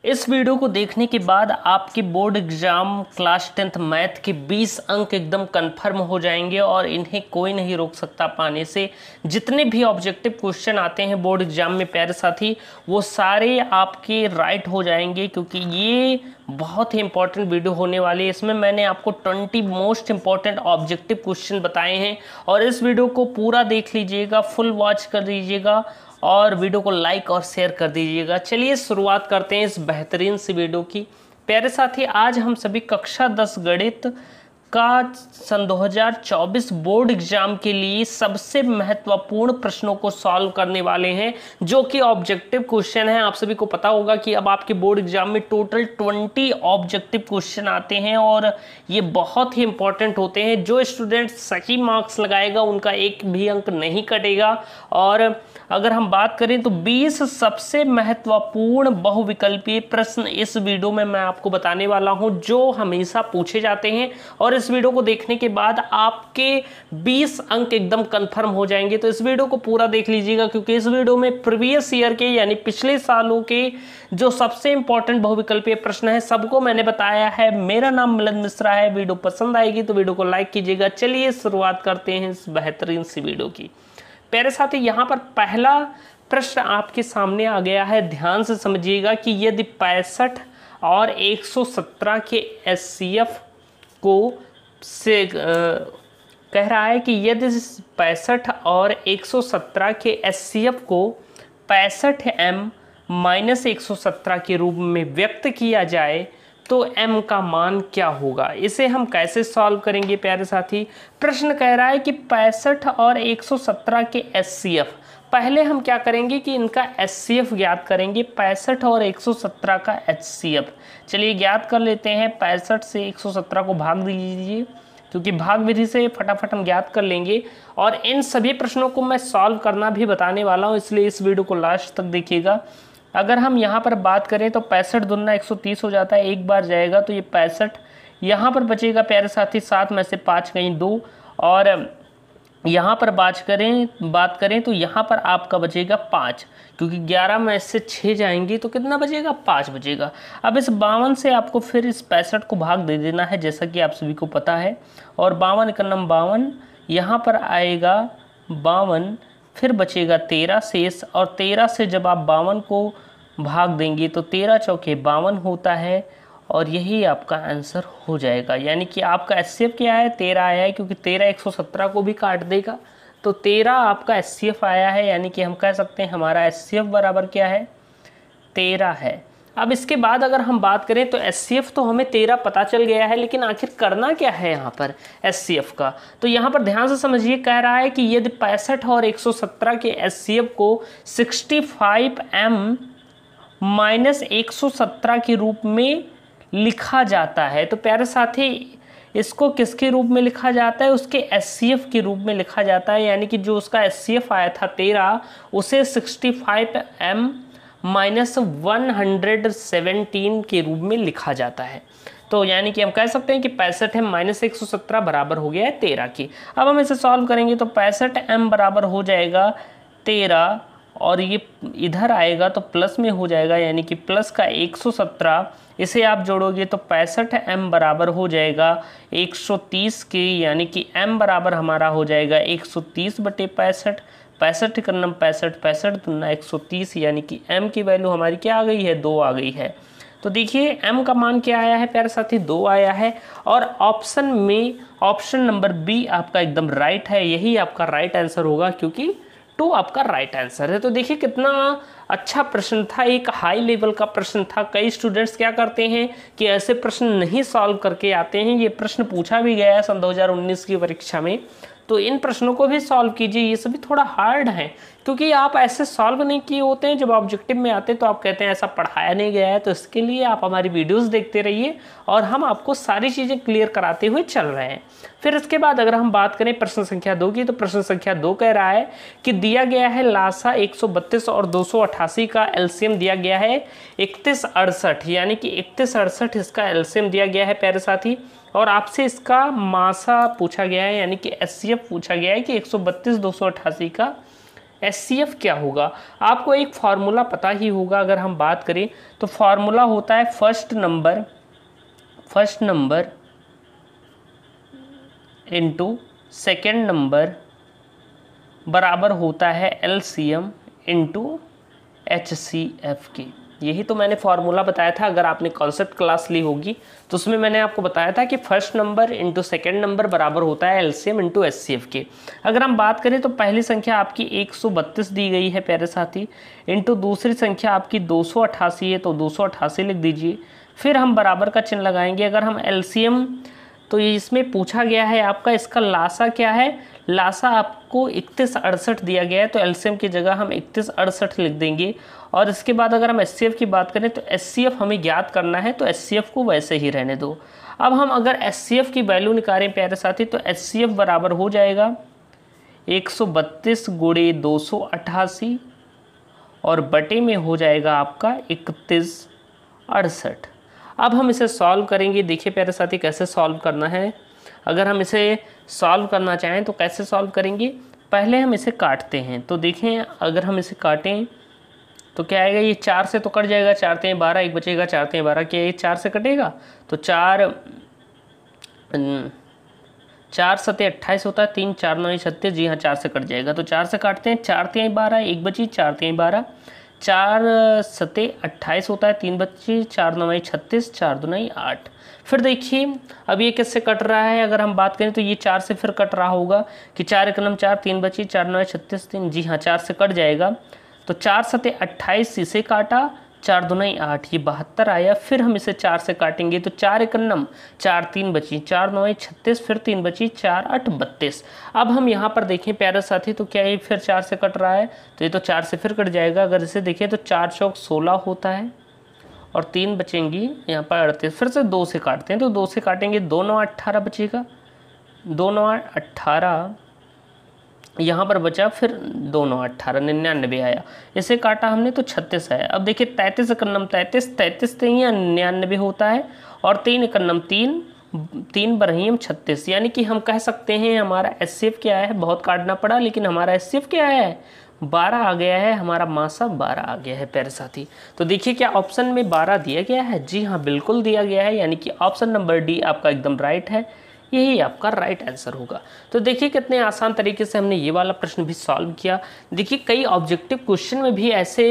इस वीडियो को देखने के बाद आपके board exam class 10th math के 20 अंक एकदम कंफर्म हो जाएंगे और इन्हें कोई नहीं रोक सकता पाने से। जितने भी ऑब्जेक्टिव क्वेश्चन आते हैं बोर्ड एग्जाम में प्यारे साथी, वो सारे आपके राइट हो जाएंगे, क्योंकि ये बहुत ही इंपॉर्टेंट वीडियो होने वाली है। इसमें मैंने आपको 20 मोस्ट इंपॉर्टेंट ऑब्जेक्टिव क्वेश्चन बताए हैं और इस वीडियो को पूरा देख लीजिएगा, फुल वॉच कर दीजिएगा और वीडियो को लाइक और शेयर कर दीजिएगा। चलिए शुरुआत करते हैं इस बेहतरीन सी वीडियो की। प्यारे साथी, आज हम सभी कक्षा 10 गणित का सन 2024 बोर्ड एग्जाम के लिए सबसे महत्वपूर्ण प्रश्नों को सॉल्व करने वाले हैं, जो कि ऑब्जेक्टिव क्वेश्चन है। आप सभी को पता होगा कि अब आपके बोर्ड एग्जाम में टोटल 20 ऑब्जेक्टिव क्वेश्चन आते हैं और ये बहुत ही इंपॉर्टेंट होते हैं। जो स्टूडेंट सही मार्क्स लगाएगा उनका एक भी अंक नहीं कटेगा। और अगर हम बात करें तो 20 सबसे महत्वपूर्ण बहुविकल्पीय प्रश्न इस वीडियो में मैं आपको बताने वाला हूं, जो हमेशा पूछे जाते हैं और इस वीडियो को देखने के बाद आपके 20 अंक एकदम कंफर्म हो जाएंगे। तो इस वीडियो को पूरा देख लीजिएगा, क्योंकि इस वीडियो में प्रीवियस ईयर के यानी पिछले सालों के जो सबसे इंपॉर्टेंट बहुविकल्पीय प्रश्न है सबको मैंने बताया है। मेरा नाम मिलन मिश्रा है। वीडियो पसंद आएगी तो वीडियो को लाइक कीजिएगा। चलिए शुरुआत करते हैं इस बेहतरीन सी वीडियो की। प्यारे साथी, यहाँ पर पहला प्रश्न आपके सामने आ गया है। ध्यान से समझिएगा कि यदि 65 और 117 के एचसीएफ को से कह रहा है कि यदि 65 और 117 के एचसीएफ को 65m - 117 के रूप में व्यक्त किया जाए तो m का मान क्या होगा। इसे हम कैसे सॉल्व करेंगे प्यारे साथी। प्रश्न कह रहा है कि 65 और 117 के एचसीएफ, पहले हम क्या करेंगे कि इनका एचसीएफ ज्ञात करेंगे। 65 और 117 का एचसीएफ चलिए ज्ञात कर लेते हैं। 65 से 117 को भाग दीजिए, क्योंकि भाग विधि से फटाफट हम ज्ञात कर लेंगे। और इन सभी प्रश्नों को मैं सॉल्व करना भी बताने वाला हूँ, इसलिए इस वीडियो को लास्ट तक देखिएगा। अगर हम यहाँ पर बात करें तो 65 दूना 130 हो जाता है, एक बार जाएगा तो ये 65 यहाँ पर बचेगा प्यारे साथी। 7 में से 5 कहीं 2, और यहाँ पर बात करें तो यहाँ पर आपका बचेगा 5, क्योंकि 11 में से 6 जाएंगी तो कितना बचेगा, 5 बचेगा। अब इस 52 से आपको फिर इस 65 को भाग दे देना है, जैसा कि आप सभी को पता है। और 52 का नंबर 52, यहाँ पर आएगा 52, फिर बचेगा 13 शेष। और 13 से जब आप 52 को भाग देंगे तो 13 चौके 52 होता है और यही आपका आंसर हो जाएगा। यानी कि आपका एचसीएफ क्या है, 13 आया है, क्योंकि 13 117 को भी काट देगा तो 13 आपका एचसीएफ आया है। यानी कि हम कह सकते हैं हमारा एचसीएफ बराबर क्या है, 13 है। अब इसके बाद अगर हम बात करें तो एचसीएफ तो हमें 13 पता चल गया है, लेकिन आखिर करना क्या है यहाँ पर एचसीएफ का। तो यहाँ पर ध्यान से समझिए, कह रहा है कि यदि 65 और 117 के एचसीएफ को 65m - 117 के रूप में लिखा जाता है, तो प्यारे साथी इसको किसके रूप में लिखा जाता है, उसके एचसीएफ के रूप में लिखा जाता है। यानी कि जो उसका एचसीएफ आया था 13, उसे 65m - 117 के रूप में लिखा जाता है। तो यानी कि हम कह सकते हैं कि 65m - 117 बराबर हो गया है 13 की। अब हम इसे सॉल्व करेंगे तो 65m बराबर हो जाएगा 13, और ये इधर आएगा तो प्लस में हो जाएगा, यानी कि प्लस का 117, इसे आप जोड़ोगे तो 65m बराबर हो जाएगा 130 के, यानी कि m बराबर हमारा हो जाएगा 130 बटे 65। 65 का नंबर 65, 65 दूना 130, यानी कि m की वैल्यू हमारी क्या आ गई है, 2 आ गई है। तो देखिए m का मान क्या आया है प्यारे साथी, 2 आया है। और ऑप्शन में ऑप्शन नंबर बी आपका एकदम राइट है, यही आपका राइट आंसर होगा, क्योंकि 2 आपका राइट आंसर है। तो देखिए कितना अच्छा प्रश्न था, एक हाई लेवल का प्रश्न था। कई स्टूडेंट्स क्या करते हैं कि ऐसे प्रश्न नहीं सॉल्व करके आते हैं। ये प्रश्न पूछा भी गया है सन 2019 की परीक्षा में, तो इन प्रश्नों को भी सॉल्व कीजिए। ये सभी थोड़ा हार्ड है, क्योंकि आप ऐसे सॉल्व नहीं किए होते हैं। जब ऑब्जेक्टिव में आते हैं तो आप कहते हैं ऐसा पढ़ाया नहीं गया है। तो इसके लिए आप हमारी वीडियोस देखते रहिए और हम आपको सारी चीज़ें क्लियर कराते हुए चल रहे हैं। फिर इसके बाद अगर हम बात करें प्रश्न संख्या 2 की, तो प्रश्न संख्या 2 कह रहा है कि दिया गया है लासा 132 और 288 का एलसीएम दिया गया है 3168, यानी कि 3168 इसका एलसीएम दिया गया है प्यारे साथी। और आपसे इसका मासा पूछा गया है, यानी कि एचसीएफ पूछा गया है कि 132 288 का HCF क्या होगा? आपको एक फार्मूला पता ही होगा, अगर हम बात करें तो फार्मूला होता है first number into second number बराबर होता है LCM इनटू HCF के। यही तो मैंने फार्मूला बताया था, अगर आपने कॉन्सेप्ट क्लास ली होगी तो उसमें मैंने आपको बताया था कि first number into second number बराबर होता है LCM इंटू HCF के। अगर हम बात करें तो पहली संख्या आपकी 132 दी गई है प्यारे साथी, इंटू दूसरी संख्या आपकी 288 है तो 288 लिख दीजिए। फिर हम बराबर का चिन्ह लगाएंगे। अगर हम LCM, तो ये इसमें पूछा गया है आपका इसका लासा क्या है, लासा आपको 3168 दिया गया है तो LCM की जगह हम 3168 लिख देंगे। और इसके बाद अगर हम HCF की बात करें तो HCF हमें ज्ञात करना है तो HCF को वैसे ही रहने दो। अब हम अगर HCF की वैल्यू निकालें प्यारे साथी तो HCF बराबर हो जाएगा 132 गुणे 288 और बटे में हो जाएगा आपका 3168। अब हम इसे सॉल्व करेंगे। देखिए प्यारे साथी कैसे सॉल्व करना है। अगर हम इसे सॉल्व करना चाहें तो कैसे सॉल्व करेंगे, पहले हम इसे काटते हैं। तो देखें अगर हम इसे काटें तो क्या आएगा, ये 4 से तो कट जाएगा, 4 3 12, एक बचेगा 4 3 12, क्या ये 4 से कटेगा? तो 4 7 28 होता है, 3 4 9 36, जी हाँ 4 से कट जाएगा। तो 4 से काटते हैं, 4 3 12, एक बची 4 3 12, 4 7 28 होता है, 3 बची 4 9 36, 4 2 8। फिर देखिए अब ये किससे कट रहा है, अगर हम बात करें तो ये 4 से फिर कट रहा होगा कि 4 1 4, 3 बची 4 9 36, 3, जी हाँ 4 से कट जाएगा। तो 4 7 28 इसे काटा, 4 2 8, ये 72 आया। फिर हम इसे 4 से काटेंगे तो 4 1 4, 3 बची 4 9 36, फिर 3 बची 4 8 32। अब हम यहाँ पर देखें प्यारे साथी तो क्या ये फिर 4 से कट रहा है, तो ये तो 4 से फिर कट जाएगा। अगर इसे देखें तो 4 चौक 16 होता है और 3 बचेंगी यहाँ पर 38। फिर से 2 से काटते हैं तो 2 से काटेंगे, 2 9 18 बचेगा, 2 9 18 यहाँ पर बचा, फिर 2 9 18 99 आया। इसे काटा हमने तो 36 आया। अब देखिए 33 1 33, 33 99 होता है और 3 1 3, 3 बरहीम 36, यानी कि हम कह सकते हैं हमारा HCF क्या है, बहुत काटना पड़ा लेकिन हमारा HCF क्या है, 12 आ गया है, हमारा मासा 12 आ गया है प्यारे साथी। तो देखिए क्या ऑप्शन में 12 दिया गया है, जी हाँ बिल्कुल दिया गया है, यानी कि ऑप्शन नंबर डी आपका एकदम राइट है, यही आपका राइट आंसर होगा। तो देखिए कितने आसान तरीके से हमने ये वाला प्रश्न भी सॉल्व किया। देखिए कई ऑब्जेक्टिव क्वेश्चन में भी ऐसे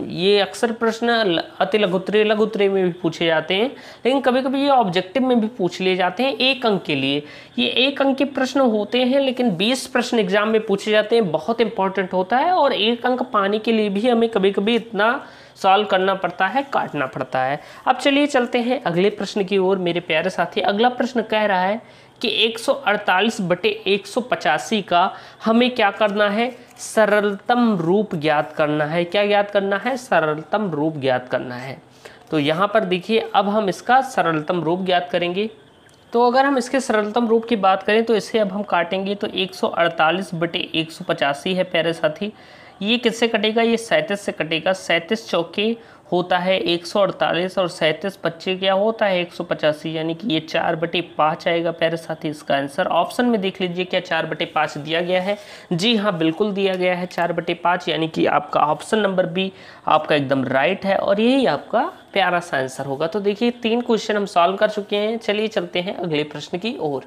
ये अक्सर प्रश्न अति लघुत्तरीय में भी पूछे जाते हैं, लेकिन कभी कभी ये ऑब्जेक्टिव में भी पूछ लिए जाते हैं 1 अंक के लिए। ये 1 अंक के प्रश्न होते हैं लेकिन 20 प्रश्न एग्जाम में पूछे जाते हैं, बहुत इंपॉर्टेंट होता है। और 1 अंक पाने के लिए भी हमें कभी कभी इतना सॉल्व करना पड़ता है, काटना पड़ता है। अब चलिए चलते हैं अगले प्रश्न की ओर मेरे प्यारे साथी। अगला प्रश्न कह रहा है कि 148/185 का हमें क्या करना है, सरलतम रूप ज्ञात करना है। क्या ज्ञात करना है, सरलतम रूप ज्ञात करना है। तो यहाँ पर देखिए अब हम इसका सरलतम रूप ज्ञात करेंगे। तो अगर हम इसके सरलतम रूप की बात करें तो इसे अब हम काटेंगे तो 148/185 है प्यारे साथी। ये किससे कटेगा, ये 37 से कटेगा। 37 चौके होता है 148 और 37 25 क्या होता है 185, यानी कि ये 4/5 आएगा प्यारे साथी इसका आंसर। ऑप्शन में देख लीजिए क्या 4/5 दिया गया है, जी हाँ बिल्कुल दिया गया है 4/5, यानी कि आपका ऑप्शन नंबर बी आपका एकदम राइट है और यही आपका प्यारा सा आंसर होगा। तो देखिए 3 क्वेश्चन हम सॉल्व कर चुके हैं। चलिए चलते हैं अगले प्रश्न की ओर।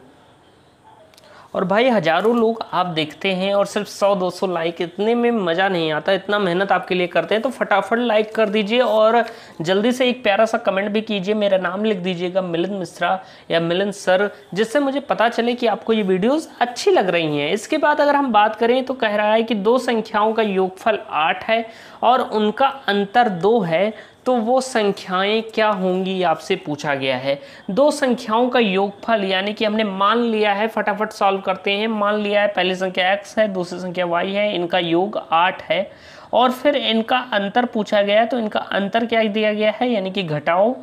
और भाई हज़ारों लोग आप देखते हैं और सिर्फ 100-200 लाइक, इतने में मज़ा नहीं आता, इतना मेहनत आपके लिए करते हैं तो फटाफट लाइक कर दीजिए और जल्दी से एक प्यारा सा कमेंट भी कीजिए, मेरा नाम लिख दीजिएगा मिलिंद मिश्रा या मिलिंद सर, जिससे मुझे पता चले कि आपको ये वीडियोस अच्छी लग रही हैं। इसके बाद अगर हम बात करें तो कह रहा है कि 2 संख्याओं का योगफल 8 है और उनका अंतर 2 है, तो वो संख्याएं क्या होंगी आपसे पूछा गया है। 2 संख्याओं का योगफल यानी कि हमने मान लिया है, फटाफट सॉल्व करते हैं। मान लिया है पहली संख्या x है, दूसरी संख्या y है, इनका योग 8 है और फिर इनका अंतर पूछा गया है। तो इनका अंतर क्या दिया गया है, यानी कि घटाओ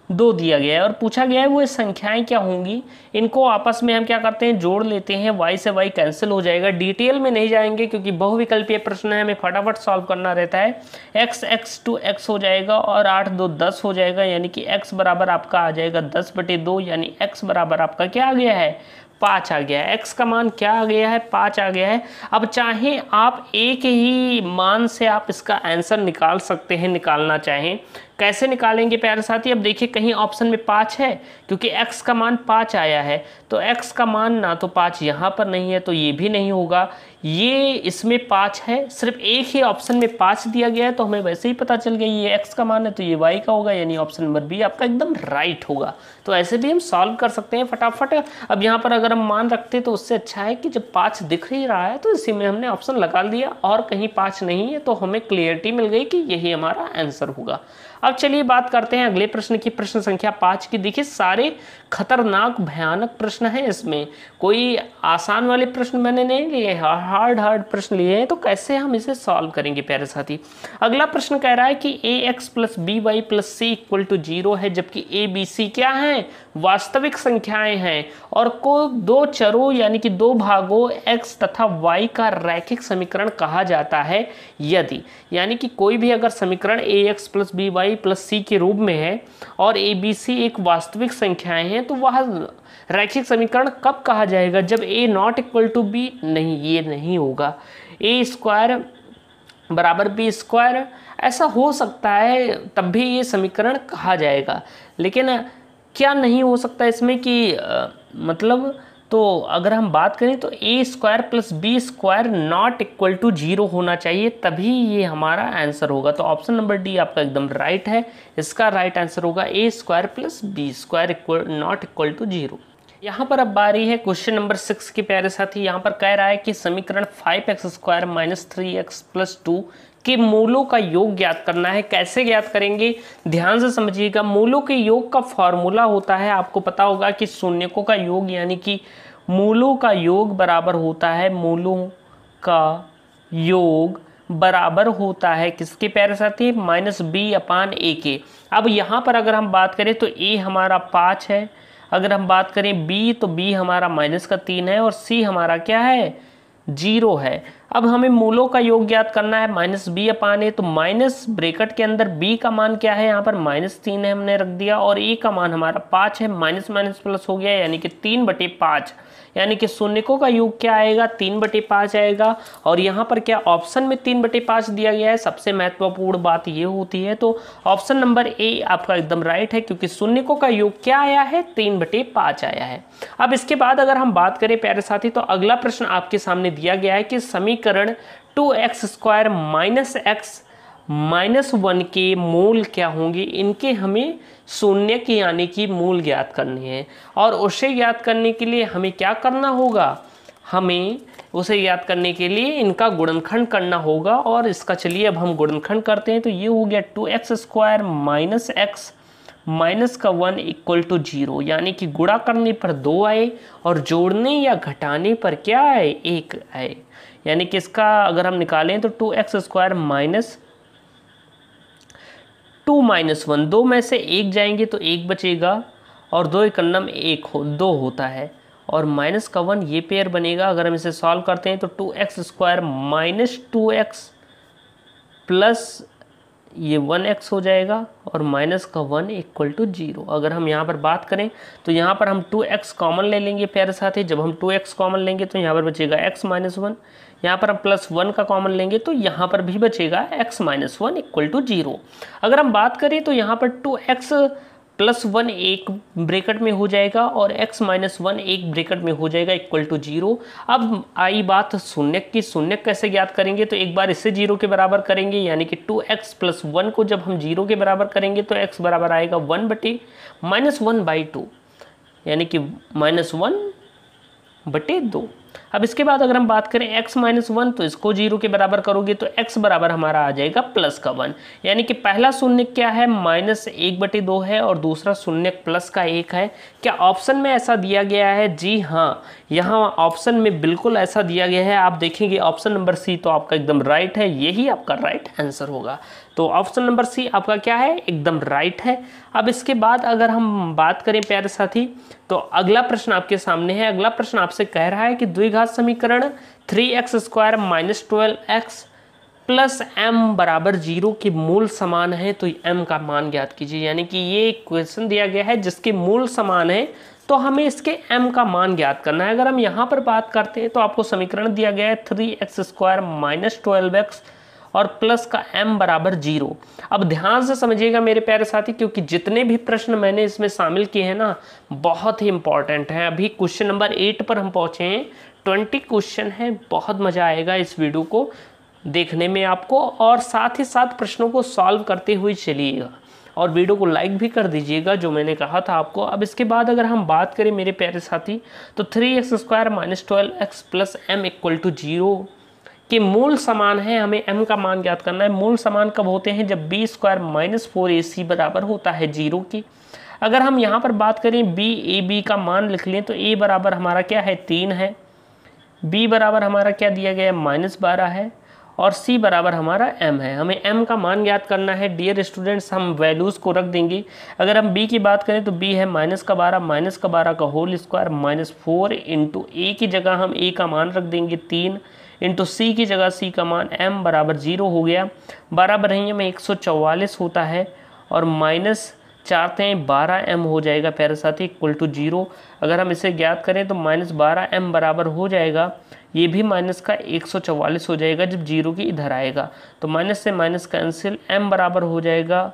2 दिया गया है और पूछा गया है वो संख्याएं क्या होंगी। इनको आपस में हम क्या करते हैं, जोड़ लेते हैं, y से y कैंसिल हो जाएगा। डिटेल में नहीं जाएंगे क्योंकि बहुविकल्पीय प्रश्न है, हमें फटाफट सॉल्व करना रहता है। x to x हो जाएगा और 8 2 10 हो जाएगा, यानी कि x बराबर आपका आ जाएगा 10/2, यानी x बराबर आपका क्या आ गया है 5 आ गया है, x का मान क्या आ गया है, 5 आ गया है। अब चाहे आप एक ही मान से आप इसका आंसर निकाल सकते हैं, निकालना चाहें कैसे निकालेंगे प्यारे साथी। अब देखिए कहीं ऑप्शन में 5 है, क्योंकि x का मान 5 आया है, तो x का मान ना तो 5 यहाँ पर नहीं है, तो ये भी नहीं होगा, ये इसमें 5 है, सिर्फ एक ही ऑप्शन में 5 दिया गया है, तो हमें वैसे ही पता चल गया ये x का मान है तो ये y का होगा, यानी ऑप्शन नंबर बी आपका एकदम राइट होगा। तो ऐसे भी हम सॉल्व कर सकते हैं फटाफट। अब यहाँ पर अगर हम मान रखते तो उससे अच्छा है कि जब 5 दिख ही रहा है तो इसी में हमने ऑप्शन लगा दिया, और कहीं 5 नहीं है तो हमें क्लियरिटी मिल गई कि यही हमारा आंसर होगा। अब चलिए बात करते हैं अगले प्रश्न की, प्रश्न संख्या 5 की। देखिए सारे खतरनाक भयानक प्रश्न हैं, इसमें कोई आसान वाले प्रश्न मैंने नहीं लिए, हार्ड प्रश्न लिए हैं, तो कैसे हम इसे सॉल्व करेंगे प्यारे साथी। अगला प्रश्न कह रहा है कि ax + by + c = 0 है, जबकि a b c क्या है, वास्तविक संख्याएं हैं, और को दो चरों यानी कि दो भागों x तथा y का रैखिक समीकरण कहा जाता है यदि, यानी कि कोई भी अगर समीकरण ax + by + c के रूप में है और a b c एक वास्तविक संख्याएं हैं, तो वह रैखिक समीकरण कब कहा जाएगा, जब a ≠ b। नहीं, ये नहीं होगा, a² बराबर b², ऐसा हो सकता है तब भी ये समीकरण कहा जाएगा। लेकिन क्या नहीं हो सकता इसमें कि मतलब, तो अगर हम बात करें तो a² + b² ≠ 0 होना चाहिए, तभी ये हमारा आंसर होगा। तो ऑप्शन नंबर डी आपका एकदम राइट है, इसका राइट आंसर होगा a² + b² ≠ 0। यहाँ पर अब बारी है क्वेश्चन नंबर 6 के प्यारे साथी। यहाँ पर कह रहा है कि समीकरण 5x² - 3x + 2 के मूलों का योग ज्ञात करना है। कैसे ज्ञात करेंगे, ध्यान से समझिएगा। मूलों के योग का फॉर्मूला होता है, आपको पता होगा कि शून्यकों का योग यानी कि मूलों का योग बराबर होता है, मूलों का योग बराबर होता है किसके प्यारे साथी, -b/a के। अब यहाँ पर अगर हम बात करें तो a हमारा 5 है, अगर हम बात करें b तो b हमारा -3 है, और c हमारा क्या है, 0 है। अब हमें मूलों का योग ज्ञात करना है, -b/a, तो माइनस ब्रैकेट के अंदर b का मान क्या है, यहाँ पर -3 है हमने रख दिया, और a का मान हमारा 5 है, माइनस माइनस प्लस हो गया, यानी कि 3/5, यानी कि शून्यकों का योग क्या आएगा, 3/5 आएगा। और यहाँ पर क्या ऑप्शन में 3/5 दिया गया है, सबसे महत्वपूर्ण बात ये होती है। तो ऑप्शन नंबर ए आपका एकदम राइट है, क्योंकि शून्यकों का योग क्या आया है, 3/5 आया है। अब इसके बाद अगर हम बात करें प्यारे साथी, तो अगला प्रश्न आपके सामने दिया गया है कि समीकरण 2x² - x -1 के मूल क्या होंगे। इनके हमें शून्य के यानी कि मूल ज्ञात करने हैं, और उसे ज्ञात करने के लिए हमें क्या करना होगा, हमें उसे ज्ञात करने के लिए इनका गुणनखंड करना होगा। और इसका चलिए अब हम गुणनखंड करते हैं। तो ये हो गया 2x² - x -1 = 0, यानी कि गुणा करने पर 2 आए और जोड़ने या घटाने पर क्या आए, 1 आए। यानी कि इसका अगर हम निकालें तो 2x² - 2 - 1, 2 में से 1 जाएंगे तो 1 बचेगा, और 2 × 1 2 होता है, और -1 ये पेयर बनेगा। अगर हम इसे सॉल्व करते हैं तो 2x² - 2x प्लस ये 1x हो जाएगा, और -1 = 0। अगर हम यहाँ पर बात करें तो यहाँ पर हम 2x कॉमन ले लेंगे प्यारे साथी। जब हम 2x कॉमन लेंगे तो यहाँ पर बचेगा x - 1, यहाँ पर हम +1 का कॉमन लेंगे तो यहाँ पर भी बचेगा x - 1 = 0। अगर हम बात करें तो यहाँ पर 2x + 1 एक ब्रैकेट में हो जाएगा, और x - 1 एक ब्रैकेट में हो जाएगा, = 0। अब आई बात शून्यक की, शून्यक कैसे ज्ञात करेंगे, तो एक बार इसे 0 के बराबर करेंगे, यानी कि 2x + 1 को जब हम 0 के बराबर करेंगे तो x बराबर आएगा 1/-2, यानी कि -1/2। अब इसके बाद अगर हम बात करें x - 1, तो इसको 0 के बराबर करोगे तो x बराबर हमारा आ जाएगा +1, यानी कि पहला शून्य क्या है, -1/2 है, और दूसरा शून्य +1 है। क्या ऑप्शन में ऐसा दिया गया है, जी हाँ, यहाँ ऑप्शन में बिल्कुल ऐसा दिया गया है। आप देखेंगे ऑप्शन नंबर सी तो आपका एकदम राइट है, यही आपका राइट आंसर होगा। तो ऑप्शन नंबर सी आपका क्या है, एकदम राइट है। अब इसके बाद अगर हम बात करें प्यारे साथी, तो अगला प्रश्न आपके सामने है। अगला प्रश्न आपसे कह रहा है कि द्विघात समीकरण 3x² - 12x प्लस m बराबर 0 के मूल समान है तो m का मान ज्ञात कीजिए। यानी कि ये क्वेश्चन दिया गया है जिसके मूल समान है तो हमें इसके m का मान ज्ञात करना है। अगर हम यहाँ पर बात करते हैं तो आपको समीकरण दिया गया है 3x² माइनस 12x और प्लस का m बराबर 0। अब ध्यान से समझिएगा मेरे प्यारे साथी, क्योंकि जितने भी प्रश्न मैंने इसमें शामिल किए हैं ना बहुत ही इंपॉर्टेंट हैं। अभी क्वेश्चन नंबर 8 पर हम पहुँचे हैं, 20 क्वेश्चन है। बहुत मज़ा आएगा इस वीडियो को देखने में आपको, और साथ ही साथ प्रश्नों को सॉल्व करते हुए चलिएगा और वीडियो को लाइक भी कर दीजिएगा जो मैंने कहा था आपको। अब इसके बाद अगर हम बात करें मेरे प्यारे साथी तो 3x² minus 12x plus m equal to 0 के मूल समान है। हमें m का मान ज्ञात करना है। मूल समान कब होते हैं? जब b² माइनस 4ac बराबर होता है 0 की। अगर हम यहाँ पर बात करें b का मान लिख लें तो a बराबर हमारा क्या है? 3 है, b बराबर हमारा क्या दिया गया है? -12 है, और c बराबर हमारा m है। हमें m का मान ज्ञात करना है। डियर स्टूडेंट्स, हम वैल्यूज़ को रख देंगे। अगर हम b की बात करें तो b है -12 का होल स्क्वायर -4 इंटू a की जगह हम a का मान रख देंगे 3 इंटू c की जगह c का मान m बराबर 0 हो गया। 12 बरहिया में 144 होता है और माइनस 4×12m हो जाएगा प्यारे साथी इक्वल टू 0। अगर हम इसे ज्ञात करें तो -12m बराबर हो जाएगा, ये भी माइनस का 144 हो जाएगा जब 0 की इधर आएगा तो माइनस से माइनस कैंसिल, m बराबर हो जाएगा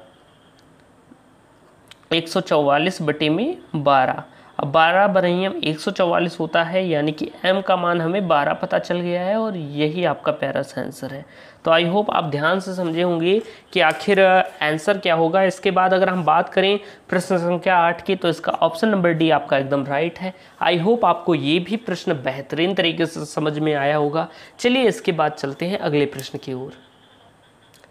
144/12। अब 12 बरहिया 144 होता है, यानी कि m का मान हमें 12 पता चल गया है और यही आपका प्यारा सा आंसर है। तो आई होप आप ध्यान से समझे होंगे कि आखिर आंसर क्या होगा। इसके बाद अगर हम बात करें प्रश्न संख्या 8 की तो इसका ऑप्शन नंबर डी आपका एकदम राइट है। आई होप आपको ये भी प्रश्न बेहतरीन तरीके से समझ में आया होगा। चलिए इसके बाद चलते हैं अगले प्रश्न की ओर।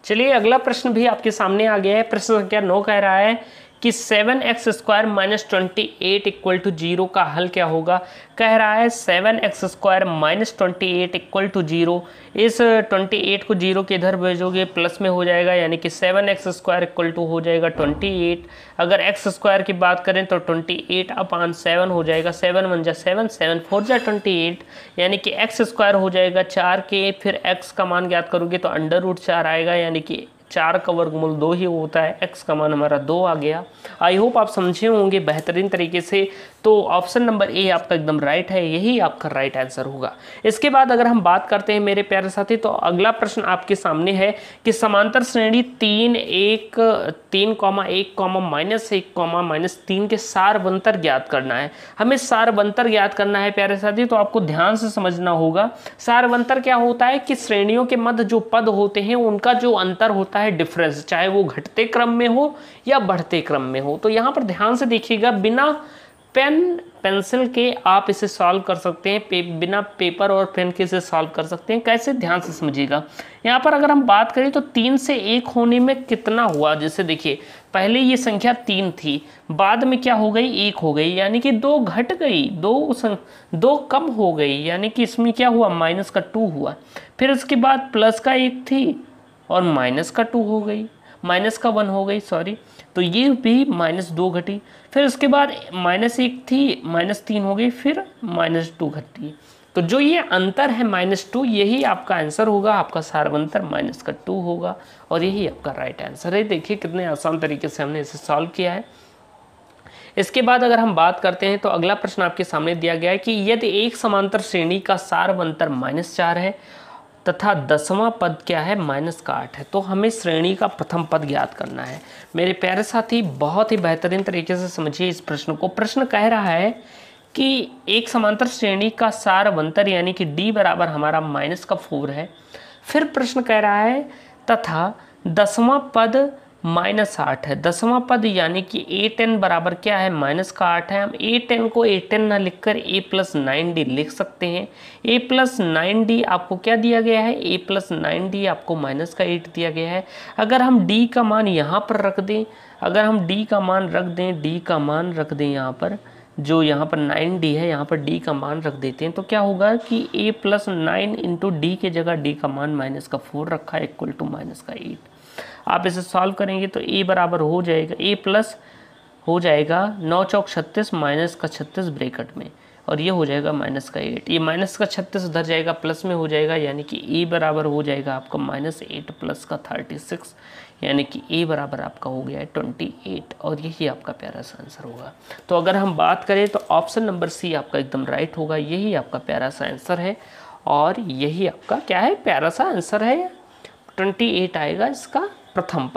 चलिए अगला प्रश्न भी आपके सामने आ गया है। प्रश्न संख्या 9 कह रहा है कि 7x² माइनस 28 इक्वल टू 0 का हल क्या होगा। कह रहा है 7x² माइनस 28 इक्वल टू 0। इस 28 को 0 के इधर भेजोगे प्लस में हो जाएगा, यानी कि 7x² इक्वल टू हो जाएगा 28। अगर x² की बात करें तो 28/7 हो जाएगा। 7 1 जा 7, 7 4 जा 28, यानी कि x² हो जाएगा 4 के। फिर x का मान ज्ञात करोगे तो √4 आएगा, यानी कि 4 का वर्गमूल 2 ही होता है। x का मान हमारा 2 आ गया। आई होप आप समझे होंगे बेहतरीन तरीके से। तो ऑप्शन नंबर ए आपका एकदम राइट है, यही आपका राइट आंसर होगा। इसके बाद अगर हम बात करते हैं मेरे प्यारे साथी तो अगला प्रश्न आपके सामने है कि समांतर श्रेणी 3, 1, 3, 1, -1, -3 के सारवंतर ज्ञात करना है। हमें सारवंतर ज्ञात करना है प्यारे साथी, तो आपको ध्यान से समझना होगा। सारवंतर क्या होता है कि श्रेणियों के मध्य जो पद होते हैं उनका जो अंतर होता है डिफरेंस, चाहे वो घटते क्रम में हो या बढ़ते क्रम में हो। तो यहाँ पर ध्यान से देखिएगा, बिना पेन पेंसिल के आप इसे सॉल्व कर सकते हैं, बिना पेपर और पेन के इसे सॉल्व कर सकते हैं। कैसे? ध्यान से समझिएगा। यहाँ पर अगर हम बात करें तो 3 से 1 होने में कितना हुआ, जैसे देखिए पहले ये संख्या 3 थी, बाद में क्या हो गई? 1 हो गई, यानी कि 2 घट गई, 2 कम हो गई, यानी कि इसमें क्या हुआ? -2 हुआ। फिर उसके बाद प्लस का 1 थी और -2 हो गई, -1 हो गई, सॉरी। तो ये भी -2 घटी। फिर उसके बाद -1 थी, -3 हो गई, फिर -2 घटी। तो जो ये अंतर है -2, यही आपका आंसर होगा। आपका सारवंतर -2 होगा और यही आपका राइट आंसर है। देखिए कितने आसान तरीके से हमने इसे सॉल्व किया है। इसके बाद अगर हम बात करते हैं तो अगला प्रश्न आपके सामने दिया गया है कि यदि एक समांतर श्रेणी का सारवंतर -4 है तथा 10वां पद क्या है? -8 है, तो हमें श्रेणी का प्रथम पद ज्ञात करना है। मेरे प्यारे साथी बहुत ही बेहतरीन तरीके से समझिए इस प्रश्न को। प्रश्न कह रहा है कि एक समांतर श्रेणी का सारवंतर यानी कि d बराबर हमारा -4 है। फिर प्रश्न कह रहा है तथा 10वां पद -8 है। 10वां पद यानी कि a10 बराबर क्या है? -8 है। हम a10 को a10 ना लिखकर a + 9d लिख सकते हैं। a + 9d आपको क्या दिया गया है? a + 9d आपको -8 दिया गया है। अगर हम d का मान यहाँ पर रख दें, d का मान रख दें यहाँ पर, जो यहाँ पर 9d है, यहाँ पर d का मान रख देते हैं, तो क्या होगा कि a + 9 × d के जगह d का मान -4 रखा है इक्वल टू -8। आप इसे सॉल्व करेंगे तो a बराबर हो जाएगा, a प्लस हो जाएगा 9 चौक 36 -36 ब्रैकेट में, और ये हो जाएगा माइनस का 8, ये माइनस का 36 उधर जाएगा प्लस में हो जाएगा, यानी कि ए बराबर हो जाएगा आपका -8 प्लस का 36, यानी कि ए बराबर आपका हो गया है 28, और यही आपका प्यारा सा आंसर होगा। तो अगर हम बात करें तो ऑप्शन नंबर सी आपका एकदम राइट होगा, यही आपका प्यारा सा आंसर है, और यही आपका क्या है, प्यारा सा आंसर है। 28 आएगा इसका प्रथम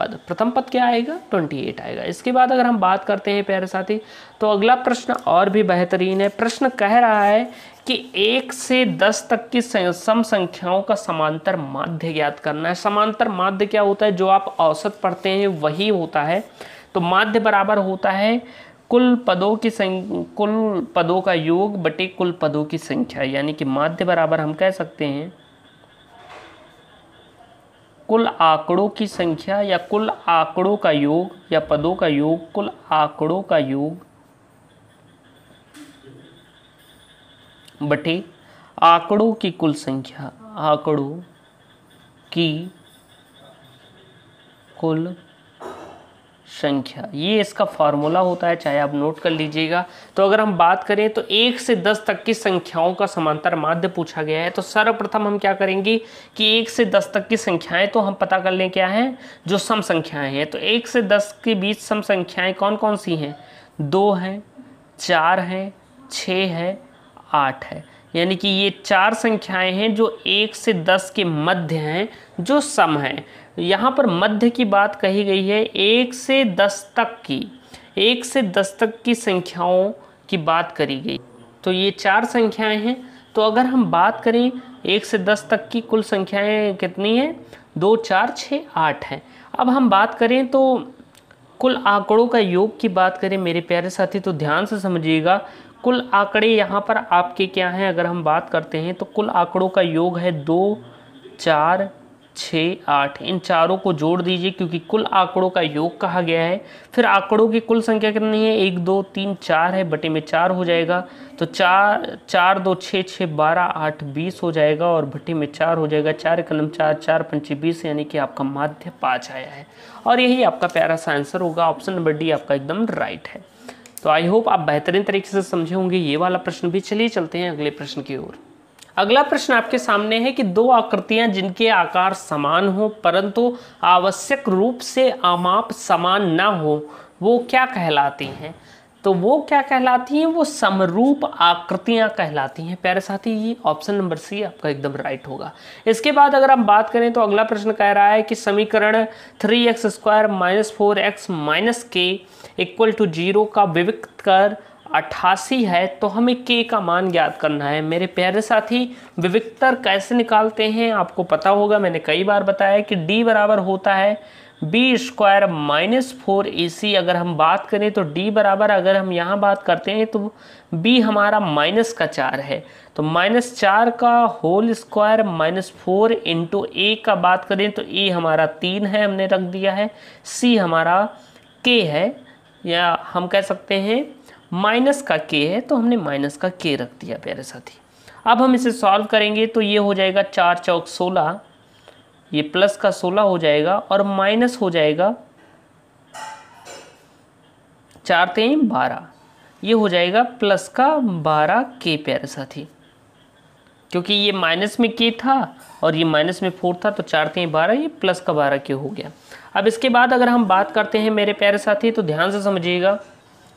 पद क्या आएगा, 28 आएगा। इसके बाद अगर हम बात करते हैं प्यारे साथी, तो अगला प्रश्न और भी बेहतरीन है। प्रश्न कह रहा है कि 1 से 10 तक की सम संख्याओं का समांतर माध्य ज्ञात करना है। समांतर माध्य क्या होता है, जो आप औसत पढ़ते हैं वही होता है। तो माध्य बराबर होता है कुल पदों का योग बटे कुल पदों की संख्या, यानी कि माध्य बराबर हम कह सकते हैं कुल आंकड़ों की संख्या या कुल आंकड़ों का योग या पदों का योग, कुल आंकड़ों का योग बटे आंकड़ों की कुल संख्या, आंकड़ों की कुल संख्या, ये इसका फॉर्मूला होता है, चाहे आप नोट कर लीजिएगा। तो अगर हम बात करें तो 1 से 10 तक की संख्याओं का समांतर माध्य पूछा गया है, तो सर्वप्रथम हम क्या करेंगे कि 1 से 10 तक की संख्याएं तो हम पता कर लें क्या हैं, जो सम संख्याएं हैं। तो 1 से 10 के बीच सम संख्याएं कौन कौन सी हैं, 2 हैं, 4 हैं, 6 है, 8 है, यानी कि ये 4 संख्याएं हैं जो 1 से 10 के मध्य हैं, जो सम हैं। यहाँ पर मध्य की बात कही गई है, 1 से 10 तक की संख्याओं की बात करी गई। तो ये 4 संख्याएं हैं। तो अगर हम बात करें 1 से 10 तक की कुल संख्याएं कितनी हैं, 2, 4, 6, 8 हैं। अब हम बात करें तो कुल आंकड़ों का योग की बात करें मेरे प्यारे साथी, तो ध्यान से समझिएगा। कुल आंकड़े यहाँ पर आपके क्या हैं, अगर हम बात करते हैं तो कुल आंकड़ों का योग है 2, 4, 6, 8। इन चारों को जोड़ दीजिए क्योंकि कुल आंकड़ों का योग कहा गया है। फिर आंकड़ों की कुल संख्या कितनी है, 1, 2, 3, 4 है, बटे में 4 हो जाएगा। तो 4, 2, 6, 6, 12, 8, 20 हो जाएगा, और बटे में 4 हो जाएगा। 4 कलम 4, 4 पंचे 20, यानी कि आपका माध्य 5 आया है, और यही आपका प्यारा सा आंसर होगा। ऑप्शन नंबर डी आपका एकदम राइट है। तो आई होप आप बेहतरीन तरीके से समझे होंगे ये वाला प्रश्न भी। चलिए चलते हैं अगले प्रश्न की ओर। अगला प्रश्न आपके सामने है कि 2 आकृतियां जिनके आकार समान हो परंतु आवश्यक रूप से आमाप समान ना हो, वो क्या कहलाती हैं। तो वो क्या कहलाती हैं, वो समरूप आकृतियां कहलाती हैं प्यारे साथी। ये ऑप्शन नंबर सी आपका एकदम राइट होगा। इसके बाद अगर हम बात करें तो अगला प्रश्न कह रहा है कि समीकरण 3x² - 4x - k = 0 का विविक्त कर 88 है, तो हमें k का मान ज्ञात करना है। मेरे प्यारे साथी, विविक्तर कैसे निकालते हैं आपको पता होगा, मैंने कई बार बताया कि d बराबर होता है b² - 4ac। अगर हम बात करें तो d बराबर, अगर हम यहाँ बात करते हैं तो b हमारा -4 है, तो -4 का होल स्क्वायर -4 इंटू a का बात करें तो a हमारा 3 है, हमने रख दिया है। c हमारा k है, या हम कह सकते हैं माइनस का k है, तो हमने माइनस का k रख दिया प्यारे साथी। अब हम इसे सॉल्व करेंगे तो ये हो जाएगा 4 चौक 16, ये प्लस का 16 हो जाएगा, और माइनस हो जाएगा 4 3 12, ये हो जाएगा प्लस का 12 k प्यारे साथी, क्योंकि ये माइनस में k था और ये माइनस में 4 था, तो 4 3 12, ये प्लस का 12 k हो गया। अब इसके बाद अगर हम बात करते हैं मेरे प्यारे साथी, तो ध्यान से समझिएगा।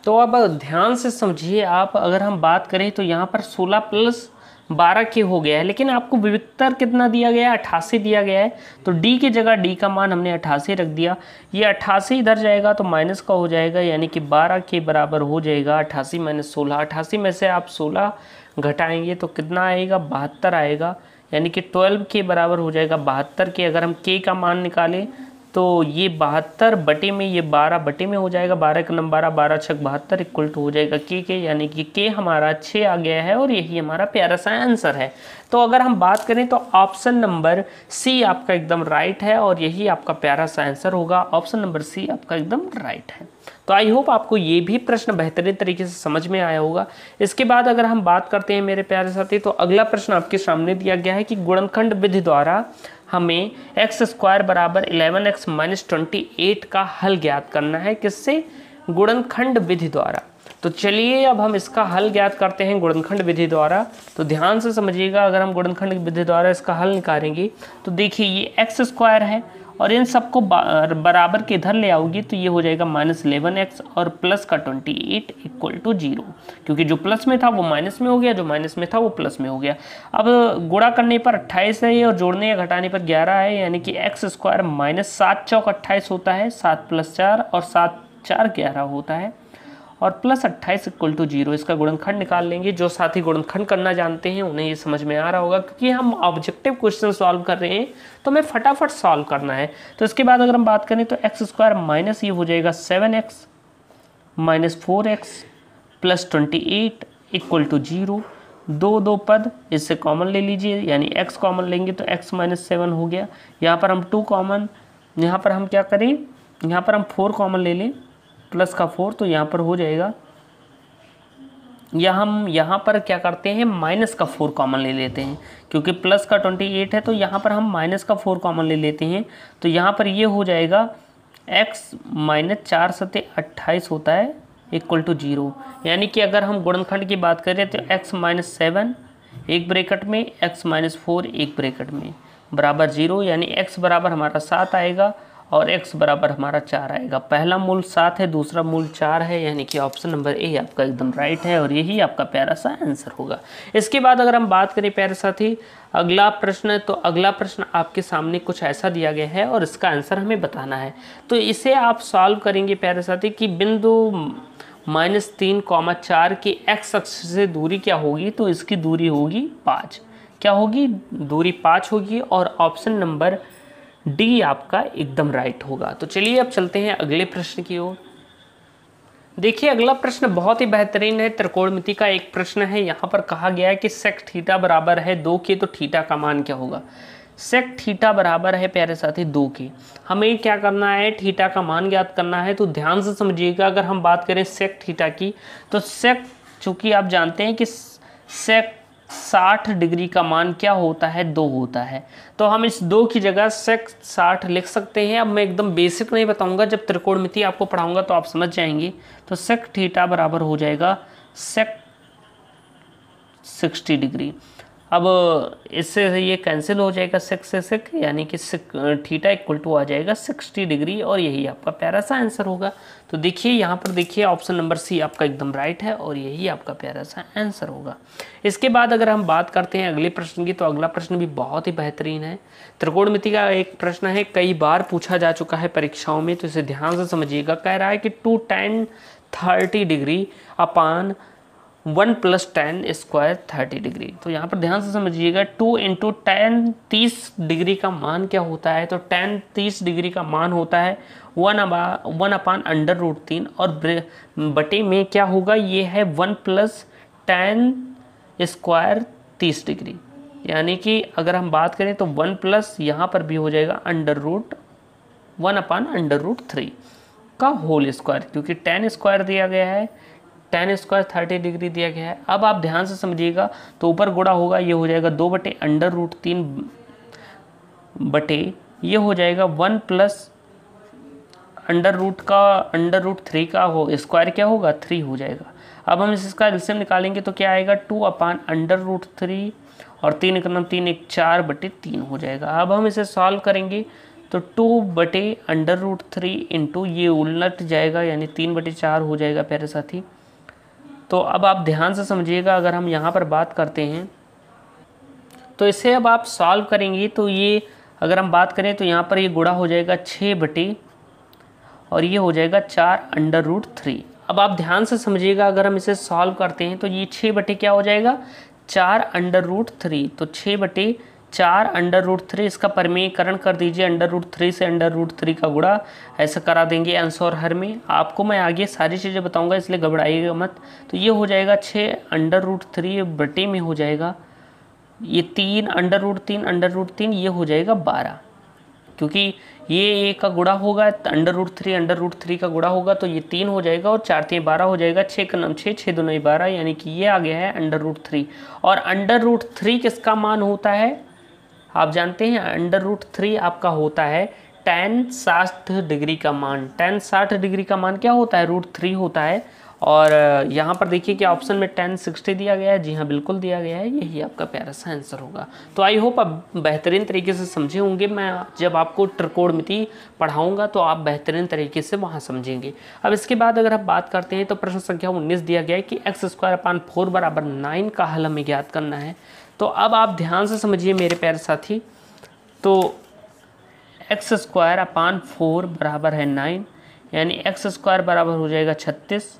तो अब ध्यान से समझिए आप, अगर हम बात करें तो यहाँ पर 16 + 12 k हो गया है, लेकिन आपको विविक्तर कितना दिया गया है, 88 दिया गया है। तो d की जगह d का मान हमने 88 रख दिया। ये 88 इधर जाएगा तो माइनस का हो जाएगा, यानी कि 12 के बराबर हो जाएगा 88 - 16। 88 में से आप 16 घटाएंगे तो कितना आएगा, 72 आएगा, यानी कि 12 के बराबर हो जाएगा 72 के। अगर हम k का मान निकालें तो ये 72 बटे में ये 12 बटे में हो जाएगा, 12 का नंबर 12, 12 छक 72 इक्वल टू हो जाएगा k, यानी कि k हमारा 6 आ गया है, और यही हमारा प्यारा सा आंसर है। तो अगर हम बात करें तो ऑप्शन नंबर सी आपका एकदम राइट है, और यही आपका प्यारा सा आंसर होगा। ऑप्शन नंबर सी आपका एकदम राइट है। तो आई होप आपको ये भी प्रश्न बेहतरीन तरीके से समझ में आया होगा। इसके बाद अगर हम बात करते हैं मेरे प्यारे साथी, तो अगला प्रश्न आपके सामने दिया गया है कि गुणनखंड विधि द्वारा हमें x² बराबर 11x - 28 का हल ज्ञात करना है। किससे, गुणनखंड विधि द्वारा। तो चलिए अब हम इसका हल ज्ञात करते हैं गुणनखंड विधि द्वारा। तो ध्यान से समझिएगा, अगर हम गुणनखंड विधि द्वारा इसका हल निकालेंगे तो देखिए ये एक्स स्क्वायर है और इन सबको बराबर के इधर ले आओगी तो ये हो जाएगा -11x और प्लस का 28 इक्वल टू 0, क्योंकि जो प्लस में था वो माइनस में हो गया, जो माइनस में था वो प्लस में हो गया। अब गुणा करने पर 28 है और जोड़ने या घटाने पर 11 है, यानी कि एक्स स्क्वायर -7 चौक 28 होता है, 7 + 4 और 7 4 11 होता है और प्लस 28 इक्वल टू 0। इसका गुणनखंड निकाल लेंगे। जो साथी गुणनखंड करना जानते हैं उन्हें ये समझ में आ रहा होगा, क्योंकि हम ऑब्जेक्टिव क्वेश्चन सॉल्व कर रहे हैं तो हमें फटाफट सॉल्व करना है। तो इसके बाद अगर हम बात करें तो एक्स स्क्वायर माइनस ये हो जाएगा 7x minus 4x plus 28 equal to 0। दो पद इससे कॉमन ले लीजिए, यानी x कॉमन लेंगे तो x माइनस 7 हो गया। यहाँ पर हम 2 कॉमन, यहाँ पर हम क्या करें, यहाँ पर हम 4 कॉमन ले लें, प्लस का 4 तो यहाँ पर हो जाएगा, या हम यहाँ पर क्या करते हैं माइनस का 4 कॉमन ले लेते हैं, क्योंकि प्लस का 28 है तो यहाँ पर हम माइनस का 4 कॉमन ले लेते हैं। तो यहाँ पर ये हो जाएगा x माइनस 4 × 28 होता है इक्वल टू 0। यानी कि अगर हम गुणनखंड की बात करें तो x माइनस 7 एक ब्रैकेट में, x माइनस 4 एक ब्रैकेट में बराबर 0, यानी x बराबर हमारा 7 आएगा और x बराबर हमारा 4 आएगा। पहला मूल 7 है, दूसरा मूल 4 है, यानी कि ऑप्शन नंबर ए आपका एकदम राइट है और यही आपका प्यारा सा आंसर होगा। इसके बाद अगर हम बात करें प्यारे साथी अगला प्रश्न, तो अगला प्रश्न आपके सामने कुछ ऐसा दिया गया है और इसका आंसर हमें बताना है। तो इसे आप सॉल्व करेंगे प्यारे साथी कि बिंदु -3, 4 की x अक्ष से दूरी क्या होगी, तो इसकी दूरी होगी 5। क्या होगी, दूरी 5 होगी और ऑप्शन नंबर डी आपका एकदम राइट होगा। तो चलिए अब चलते हैं अगले प्रश्न की ओर। देखिए अगला प्रश्न बहुत ही बेहतरीन है, त्रिकोणमिति का एक प्रश्न है। यहाँ पर कहा गया है कि सेक थीटा बराबर है 2 के, तो थीटा का मान क्या होगा। सेक थीटा बराबर है प्यारे साथी 2 के, हमें क्या करना है, थीटा का मान ज्ञात करना है। तो ध्यान से समझिएगा, अगर हम बात करें सेक थीटा की तो सेक, चूँकि आप जानते हैं कि सेक 60 डिग्री का मान क्या होता है, 2 होता है, तो हम इस 2 की जगह सेक 60 लिख सकते हैं। अब मैं एकदम बेसिक नहीं बताऊंगा, जब त्रिकोणमिति आपको पढ़ाऊंगा तो आप समझ जाएंगे। तो सेक थीटा बराबर हो जाएगा सेक 60 डिग्री। अब इससे ये कैंसिल हो जाएगा सेक से सेक, यानी कि थीटा इक्वल टू आ जाएगा 60 डिग्री और यही आपका प्यारा सा आंसर होगा। तो देखिए यहाँ पर देखिए ऑप्शन नंबर सी आपका एकदम राइट है और यही आपका प्यारा सा आंसर होगा। इसके बाद अगर हम बात करते हैं अगले प्रश्न की, तो अगला प्रश्न भी बहुत ही बेहतरीन है। त्रिकोणमिति का एक प्रश्न है, कई बार पूछा जा चुका है परीक्षाओं में, तो इसे ध्यान से समझिएगा। कह रहा है कि 2 tan 30 डिग्री अपान 1 + tan स्क्वायर 30 डिग्री। तो यहाँ पर ध्यान से समझिएगा, 2 × tan 30 डिग्री का मान क्या होता है, तो tan 30 डिग्री का मान होता है 1/√3 और बटे में क्या होगा, ये है 1 + tan स्क्वायर 30 डिग्री। यानी कि अगर हम बात करें तो 1 प्लस यहाँ पर भी हो जाएगा √1/√3 का होल स्क्वायर, क्योंकि tan स्क्वायर दिया गया है, tan स्क्वायर 30 डिग्री दिया गया है। अब आप ध्यान से समझिएगा, तो ऊपर गुणा होगा, ये हो जाएगा 2/√3 बटे ये हो जाएगा 1 + √3 का हो स्क्वायर क्या होगा, 3 हो जाएगा। अब हम इसका एलसीएम निकालेंगे तो क्या आएगा, 2/√3 और 3 का 3 1 4/3 हो जाएगा। अब हम इसे सॉल्व करेंगे तो 2/√3 इंटू ये उलट जाएगा, यानी 3/4 हो जाएगा प्यारे साथी। तो अब आप ध्यान से समझिएगा, अगर हम यहाँ पर बात करते हैं तो इसे अब आप सॉल्व करेंगे तो ये अगर हम बात करें तो यहाँ पर ये गुणा हो जाएगा 6 और ये हो जाएगा 4/√3। अब आप ध्यान से समझिएगा, अगर हम इसे सॉल्व करते हैं तो ये 6 क्या हो जाएगा, 4/√3। तो 6/4/√3 इसका परिमेयकरण कर दीजिए, √3 से √3 का गुणा ऐसा करा देंगे अंश और हर में। आपको मैं आगे सारी चीज़ें बताऊंगा, इसलिए घबराइएगा मत। तो ये हो जाएगा 6/√3 बटे में हो जाएगा ये 3/√3 ये हो जाएगा 12, क्योंकि ये का गुणा होगा √3 का गुणा होगा तो ये 3 हो जाएगा और 4 3 12 हो जाएगा, 6 का 6 6 2 9 12, यानी कि ये आ गया है √3। और √3 किसका मान होता है, आप जानते हैं √3 आपका होता है tan 60 डिग्री का मान। tan 60 डिग्री का मान क्या होता है, √3 होता है और यहाँ पर देखिए कि ऑप्शन में 10 60 दिया गया है। जी हाँ, बिल्कुल दिया गया है, यही आपका प्यारा सा आंसर होगा। तो आई होप आप बेहतरीन तरीके से समझे होंगे। मैं जब आपको त्रिकोणमिति पढ़ाऊंगा तो आप बेहतरीन तरीके से वहाँ समझेंगे। अब इसके बाद अगर आप बात करते हैं तो प्रश्न संख्या 19 दिया गया है कि x² बराबर 9 का हल हमें ज्ञात करना है। तो अब आप ध्यान से समझिए मेरे प्यारे साथी। तो x² बराबर है 9, यानी x² बराबर हो जाएगा 36,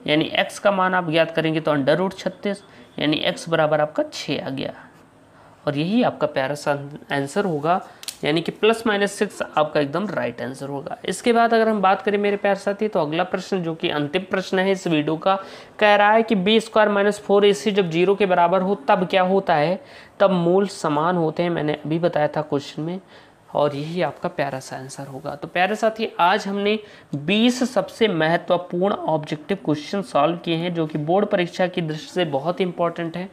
यानी x का मान आप ज्ञात करेंगे तो √36, यानी x बराबर आपका 6 आ गया। और यही आपका प्यारा सा आंसर होगा, यानी कि +-6 आपका एकदम राइट आंसर होगा। इसके बाद अगर हम बात करें मेरे प्यारे साथी तो अगला प्रश्न जो कि अंतिम प्रश्न है इस वीडियो का, कह रहा है कि b² - 4ac जब 0 के बराबर हो तब क्या होता है, तब मूल समान होते हैं। मैंने अभी बताया था क्वेश्चन में, और यही आपका प्यारा सा आंसर होगा। तो प्यारे साथी आज हमने 20 सबसे महत्वपूर्ण ऑब्जेक्टिव क्वेश्चन सॉल्व किए हैं जो कि बोर्ड परीक्षा की दृष्टि से बहुत इंपॉर्टेंट है।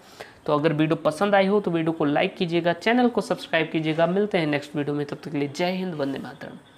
तो अगर वीडियो पसंद आई हो तो वीडियो को लाइक कीजिएगा, चैनल को सब्सक्राइब कीजिएगा। मिलते हैं नेक्स्ट वीडियो में, तब तक के लिए जय हिंद, वंदे मातरम।